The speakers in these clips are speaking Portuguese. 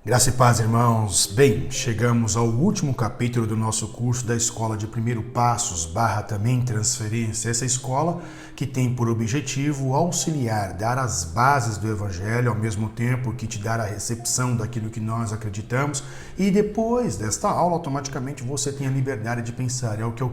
Graça e paz, irmãos. Bem, chegamos ao último capítulo do nosso curso da Escola de Primeiro Passos, também Transferência. Essa escola que tem por objetivo auxiliar, dar as bases do Evangelho, ao mesmo tempo que te dar a recepção daquilo que nós acreditamos. E depois desta aula, automaticamente você tem a liberdade de pensar, é o que eu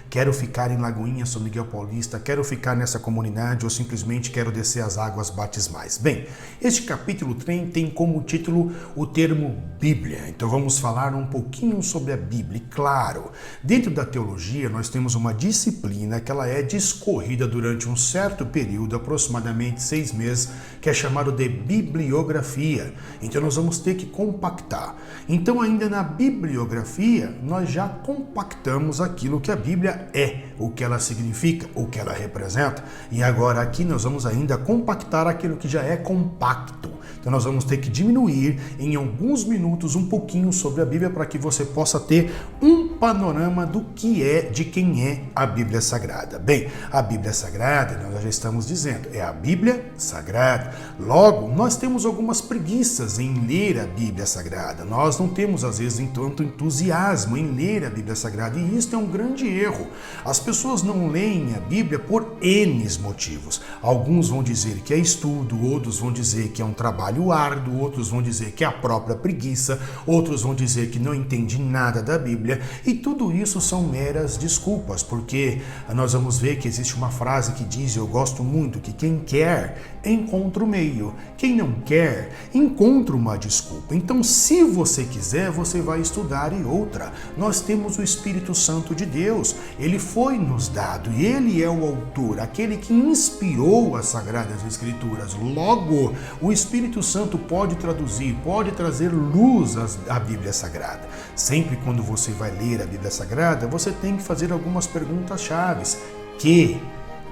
quero ficar em Lagoinha, São Miguel Paulista, quero ficar nessa comunidade ou simplesmente quero descer as águas batismais. Bem, este capítulo tem como título o termo Bíblia. Então vamos falar um pouquinho sobre a Bíblia. E claro, dentro da teologia nós temos uma disciplina que ela é discorrida durante um certo período, aproximadamente 6 meses, que é chamado de bibliografia. Então nós vamos ter que compactar. Então ainda na bibliografia nós já compactamos aquilo que a Bíblia é, o que ela significa, o que ela representa. E agora aqui nós vamos ainda compactar aquilo que já é compacto. Então nós vamos ter que diminuir em alguns minutos um pouquinho sobre a Bíblia para que você possa ter um panorama do que é, de quem é a Bíblia Sagrada. Bem, a Bíblia Sagrada, nós já estamos dizendo, é a Bíblia Sagrada. Logo, nós temos algumas preguiças em ler a Bíblia Sagrada. Nós não temos, às vezes, tanto entusiasmo em ler a Bíblia Sagrada e isso é um grande erro. As pessoas não leem a Bíblia por N motivos. Alguns vão dizer que é estudo, outros vão dizer que é um trabalho árduo, outros vão dizer que é a própria preguiça, outros vão dizer que não entende nada da Bíblia, e tudo isso são meras desculpas, porque nós vamos ver que existe uma frase que diz, eu gosto muito, que quem quer encontra o meio, quem não quer encontra uma desculpa. Então, se você quiser, você vai estudar. E outra, nós temos o Espírito Santo de Deus, ele foi nos dado e ele é o autor, aquele que inspirou as Sagradas Escrituras. Logo, o Espírito Santo pode traduzir, pode trazer luz à Bíblia Sagrada. Sempre quando você vai ler a Bíblia Sagrada, você tem que fazer algumas perguntas chaves. Que,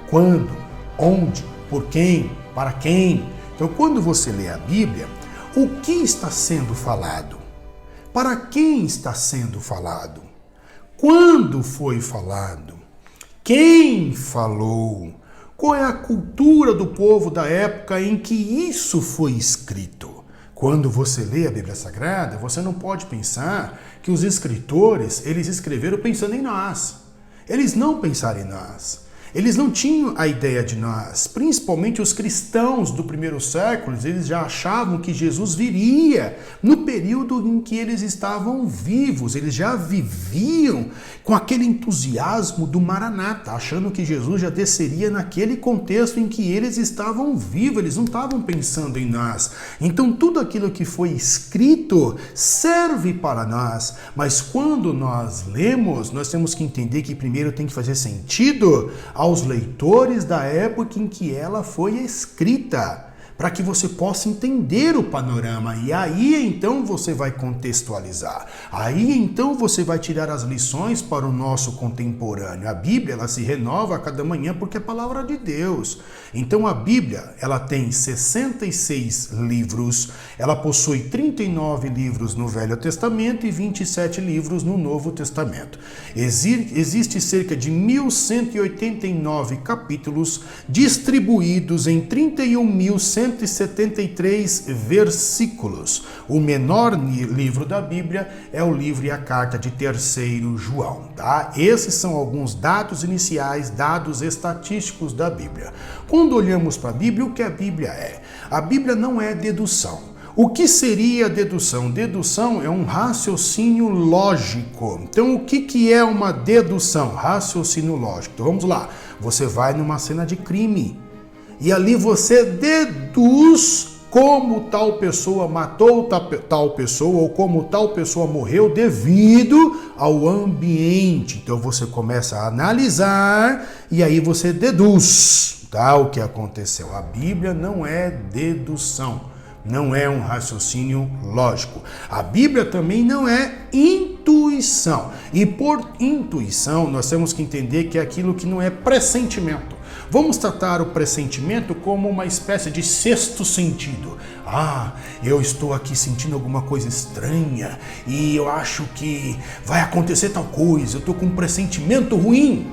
quando, onde, por quem, para quem. Então, quando você lê a Bíblia, o que está sendo falado? Para quem está sendo falado? Quando foi falado? Quem falou? Qual é a cultura do povo da época em que isso foi escrito? Quando você lê a Bíblia Sagrada, você não pode pensar que os escritores, eles escreveram pensando em nós. Eles não pensaram em nós. Eles não tinham a ideia de nós, principalmente os cristãos do primeiro século, eles já achavam que Jesus viria no período em que eles estavam vivos, eles já viviam com aquele entusiasmo do Maranata, achando que Jesus já desceria naquele contexto em que eles estavam vivos, eles não estavam pensando em nós. Então tudo aquilo que foi escrito serve para nós, mas quando nós lemos, nós temos que entender que primeiro tem que fazer sentido aos leitores da época em que ela foi escrita, para que você possa entender o panorama. E aí então você vai contextualizar. Aí então você vai tirar as lições para o nosso contemporâneo. A Bíblia, ela se renova a cada manhã porque é a palavra de Deus. Então a Bíblia, ela tem 66 livros, ela possui 39 livros no Velho Testamento e 27 livros no Novo Testamento. Existe cerca de 1189 capítulos distribuídos em 31.173 versículos. O menor livro da Bíblia é o livro e a carta de 3º João, tá? Esses são alguns dados iniciais, dados estatísticos da Bíblia. Quando olhamos para a Bíblia, o que a Bíblia é? A Bíblia não é dedução. O que seria dedução? Dedução é um raciocínio lógico. Então, o que é uma dedução? Raciocínio lógico. Então, vamos lá. Você vai numa cena de crime e ali você deduz como tal pessoa matou tal pessoa ou como tal pessoa morreu devido ao ambiente. Então você começa a analisar e aí você deduz, tá, o que aconteceu. A Bíblia não é dedução, não é um raciocínio lógico. A Bíblia também não é intuição. E por intuição nós temos que entender que é aquilo que não é pressentimento. Vamos tratar o pressentimento como uma espécie de sexto sentido. Eu estou aqui sentindo alguma coisa estranha e eu acho que vai acontecer tal coisa, eu estou com um pressentimento ruim.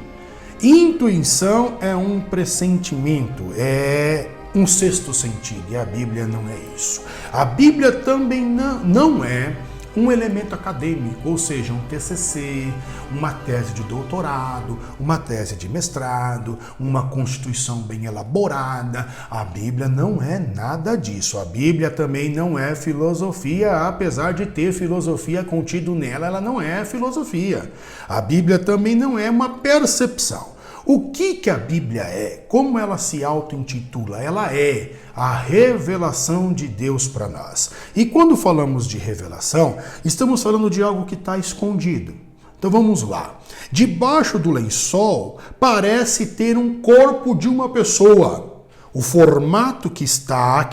Intuição é um pressentimento, é um sexto sentido, e a Bíblia não é isso. A Bíblia também não é um elemento acadêmico, ou seja, um TCC, uma tese de doutorado, uma tese de mestrado, uma constituição bem elaborada. A Bíblia não é nada disso. A Bíblia também não é filosofia, apesar de ter filosofia contido nela, ela não é filosofia. A Bíblia também não é uma percepção. O que a Bíblia é? Como ela se auto-intitula? Ela é a revelação de Deus para nós. E quando falamos de revelação, estamos falando de algo que está escondido. Então vamos lá. Debaixo do lençol parece ter um corpo de uma pessoa. O formato que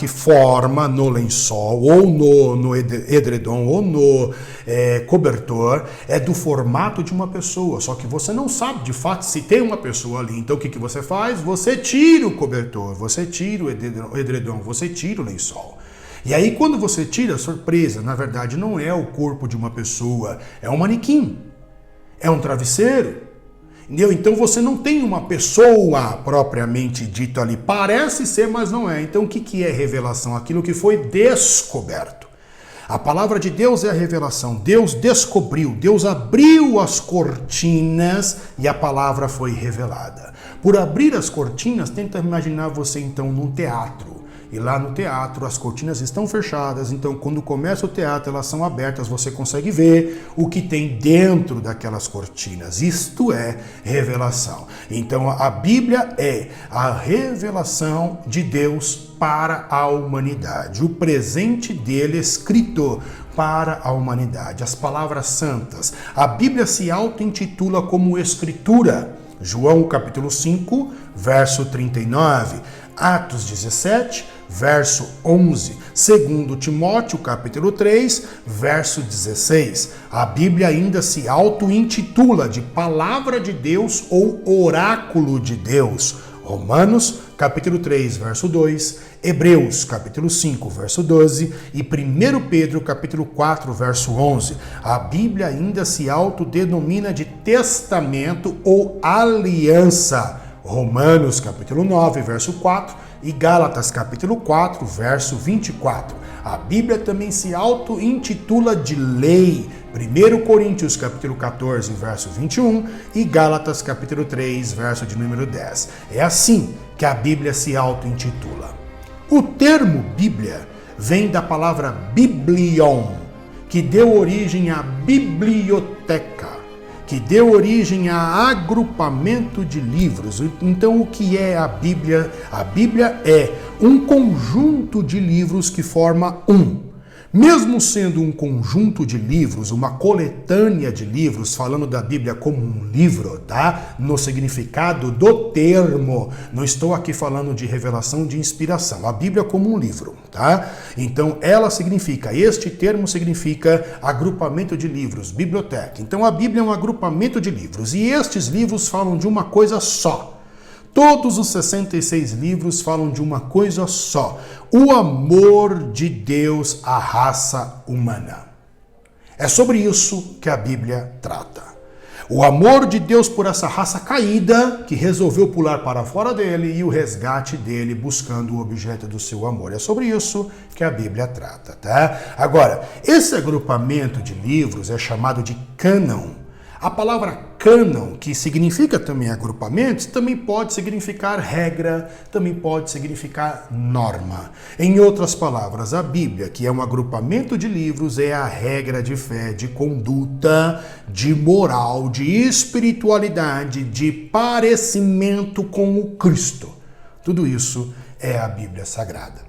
forma no lençol, ou no edredom, ou no cobertor, é do formato de uma pessoa. Só que você não sabe, de fato, se tem uma pessoa ali. Então o que você faz? Você tira o cobertor, você tira o edredom, você tira o lençol. E aí quando você tira, a surpresa, na verdade não é o corpo de uma pessoa, é um manequim, é um travesseiro. Entendeu? Então você não tem uma pessoa propriamente dita ali. Parece ser, mas não é. Então o que é revelação? Aquilo que foi descoberto. A palavra de Deus é a revelação. Deus descobriu, Deus abriu as cortinas e a palavra foi revelada. Por abrir as cortinas, tenta imaginar você então num teatro. E lá no teatro as cortinas estão fechadas, então quando começa o teatro elas são abertas, você consegue ver o que tem dentro daquelas cortinas. Isto é revelação. Então a Bíblia é a revelação de Deus para a humanidade, o presente dele escrito para a humanidade, as palavras santas. A Bíblia se auto-intitula como Escritura. João capítulo 5, verso 39, Atos 17, verso 11, 2 Timóteo capítulo 3, verso 16. A Bíblia ainda se auto-intitula de Palavra de Deus ou Oráculo de Deus. Romanos capítulo 3, verso 2, Hebreus capítulo 5, verso 12 e 1 Pedro capítulo 4, verso 11. A Bíblia ainda se autodenomina de testamento ou aliança. Romanos capítulo 9, verso 4 e Gálatas capítulo 4, verso 24. A Bíblia também se auto-intitula de lei. 1 Coríntios capítulo 14, verso 21 e Gálatas capítulo 3, verso de número 10. É assim que a Bíblia se auto-intitula. O termo Bíblia vem da palavra biblion, que deu origem à biblioteca, que deu origem a agrupamento de livros. Então, o que é a Bíblia? A Bíblia é um conjunto de livros que forma um. Mesmo sendo um conjunto de livros, uma coletânea de livros, falando da Bíblia como um livro, tá? No significado do termo. Não estou aqui falando de revelação, de inspiração. A Bíblia como um livro, tá? Então, este termo significa agrupamento de livros, biblioteca. Então, a Bíblia é um agrupamento de livros. E estes livros falam de uma coisa só. Todos os 66 livros falam de uma coisa só: o amor de Deus à raça humana. É sobre isso que a Bíblia trata. O amor de Deus por essa raça caída que resolveu pular para fora dele e o resgate dele buscando o objeto do seu amor. É sobre isso que a Bíblia trata, tá? Agora, esse agrupamento de livros é chamado de cânon. A palavra cânon, que significa também agrupamentos, também pode significar regra, também pode significar norma. Em outras palavras, a Bíblia, que é um agrupamento de livros, é a regra de fé, de conduta, de moral, de espiritualidade, de parecimento com o Cristo. Tudo isso é a Bíblia Sagrada.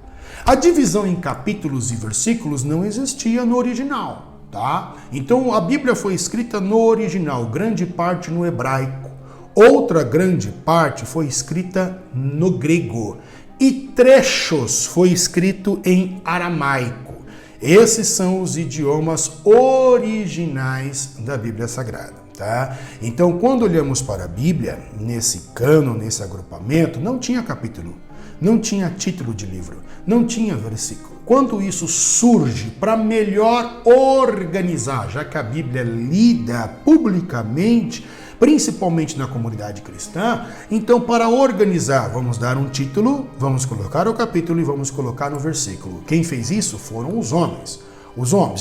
A divisão em capítulos e versículos não existia no original. Tá? Então a Bíblia foi escrita no original, grande parte no hebraico, outra grande parte foi escrita no grego e trechos foi escrito em aramaico. Esses são os idiomas originais da Bíblia Sagrada. Tá? Então quando olhamos para a Bíblia, nesse cânon, nesse agrupamento, não tinha capítulo, não tinha título de livro, não tinha versículo. Quando isso surge para melhor organizar, já que a Bíblia é lida publicamente, principalmente na comunidade cristã. Então, para organizar, vamos dar um título, vamos colocar o capítulo e vamos colocar no versículo. Quem fez isso foram os homens.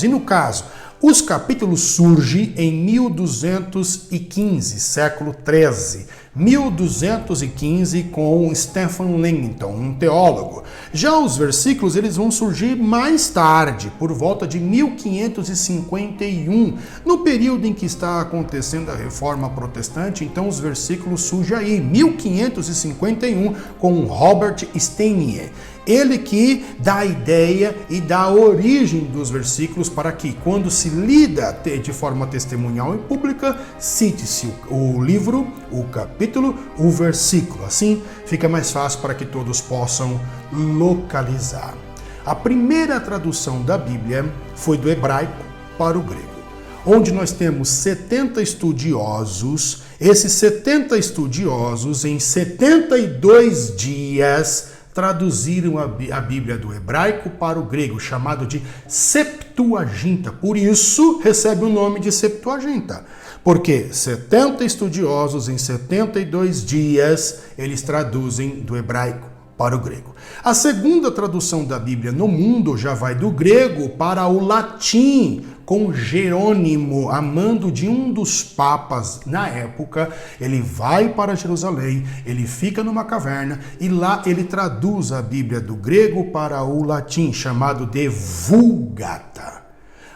E no caso, os capítulos surgem em 1215, século 13. 1215 com Stephen Langton, um teólogo. Já os versículos eles vão surgir mais tarde, por volta de 1551, no período em que está acontecendo a Reforma Protestante. Então os versículos surgem aí, 1551, com Robert Stenier. Ele que dá a ideia e dá a origem dos versículos para que, quando se lida de forma testemunhal e pública, cite-se o livro, o capítulo, o versículo. Assim, fica mais fácil para que todos possam localizar. A primeira tradução da Bíblia foi do hebraico para o grego, onde nós temos 70 estudiosos. Esses 70 estudiosos, em 72 dias, traduziram a Bíblia do hebraico para o grego, chamado de Septuaginta. Por isso, recebe o nome de Septuaginta. Porque 70 estudiosos, em 72 dias, eles traduzem do hebraico para o grego. A segunda tradução da Bíblia no mundo já vai do grego para o latim, com Jerônimo, amando de um dos papas na época. Ele vai para Jerusalém, ele fica numa caverna e lá ele traduz a Bíblia do grego para o latim, chamado de Vulgata.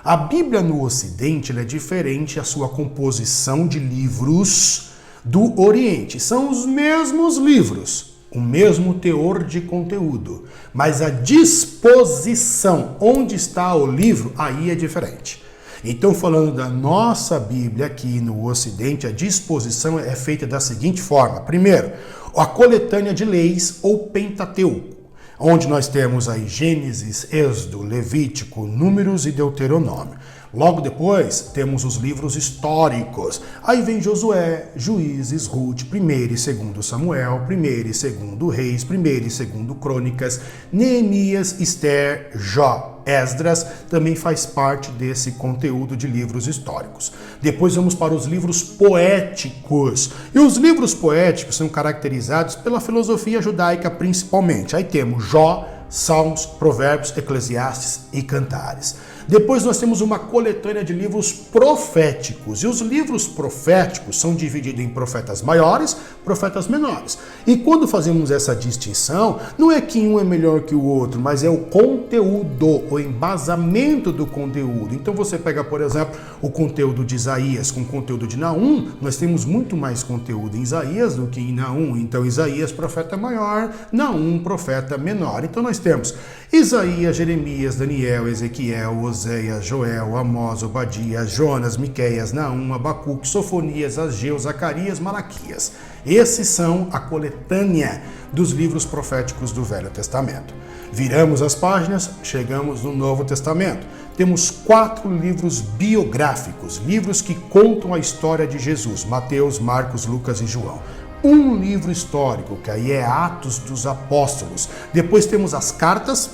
A Bíblia no Ocidente ela é diferente, a sua composição de livros do Oriente. São os mesmos livros, o mesmo teor de conteúdo, mas a disposição, onde está o livro, aí é diferente. Então, falando da nossa Bíblia aqui no Ocidente, a disposição é feita da seguinte forma. Primeiro, a coletânea de leis ou Pentateuco, onde nós temos aí Gênesis, Êxodo, Levítico, Números e Deuteronômio. Logo depois, temos os livros históricos. Aí vem Josué, Juízes, Ruth, 1º e 2º Samuel, 1º e 2º Reis, 1º e 2º Crônicas, Neemias, Esther, Jó. Esdras também faz parte desse conteúdo de livros históricos. Depois vamos para os livros poéticos. E os livros poéticos são caracterizados pela filosofia judaica principalmente. Aí temos Jó, Salmos, Provérbios, Eclesiastes e Cantares. Depois nós temos uma coletânea de livros proféticos. E os livros proféticos são divididos em profetas maiores, profetas menores. E quando fazemos essa distinção, não é que um é melhor que o outro, mas é o conteúdo, o embasamento do conteúdo. Então você pega, por exemplo, o conteúdo de Isaías com o conteúdo de Naum, nós temos muito mais conteúdo em Isaías do que em Naum. Então Isaías, profeta maior, Naum, profeta menor. Então nós temos Isaías, Jeremias, Daniel, Ezequiel, Oséias, Joel, Amós, Obadias, Jonas, Miqueias, Naum, Abacuque, Sofonias, Ageu, Zacarias, Malaquias. Esses são a coletânea dos livros proféticos do Velho Testamento. Viramos as páginas, chegamos no Novo Testamento. Temos 4 livros biográficos, livros que contam a história de Jesus: Mateus, Marcos, Lucas e João. Um livro histórico, que aí é Atos dos Apóstolos. Depois temos as cartas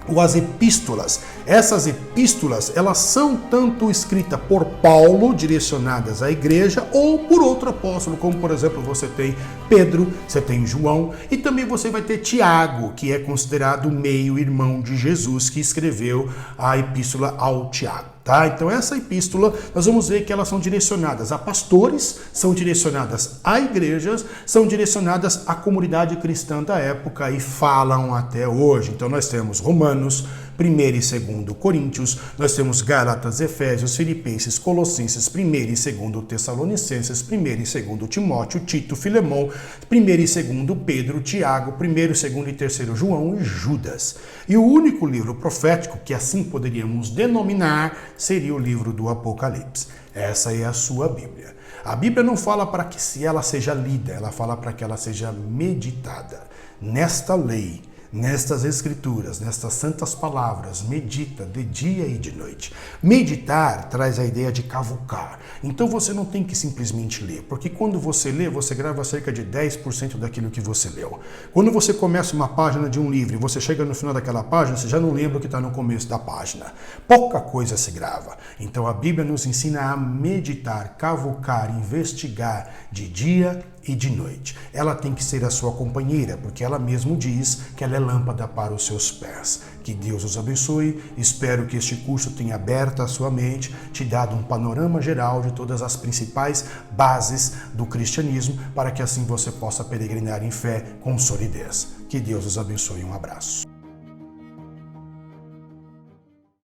ou as epístolas. Essas epístolas, elas são tanto escritas por Paulo, direcionadas à igreja, ou por outro apóstolo, como por exemplo você tem Pedro, você tem João, e também você vai ter Tiago, que é considerado meio-irmão de Jesus, que escreveu a epístola ao Tiago. Tá? Então essa epístola, nós vamos ver que elas são direcionadas a pastores, são direcionadas a igrejas, são direcionadas à comunidade cristã da época e falam até hoje. Então nós temos Romanos, 1º e 2º Coríntios, nós temos Gálatas, Efésios, Filipenses, Colossenses, 1º e 2º Tessalonicenses, 1º e 2º Timóteo, Tito, Filemão, 1º e 2º Pedro, Tiago, 1º, 2º e 3º João e Judas. E o único livro profético que assim poderíamos denominar seria o livro do Apocalipse. Essa é a sua Bíblia. A Bíblia não fala para que ela seja lida, ela fala para que ela seja meditada. Nesta lei, nestas escrituras, nestas santas palavras, medita de dia e de noite. Meditar traz a ideia de cavucar. Então você não tem que simplesmente ler, porque quando você lê, você grava cerca de 10% daquilo que você leu. Quando você começa uma página de um livro e você chega no final daquela página, você já não lembra o que está no começo da página. Pouca coisa se grava. Então a Bíblia nos ensina a meditar, cavucar, investigar de dia e de noite. Ela tem que ser a sua companheira, porque ela mesmo diz que ela é lâmpada para os seus pés. Que Deus os abençoe. Espero que este curso tenha aberto a sua mente, te dado um panorama geral de todas as principais bases do cristianismo, para que assim você possa peregrinar em fé com solidez. Que Deus os abençoe. Um abraço.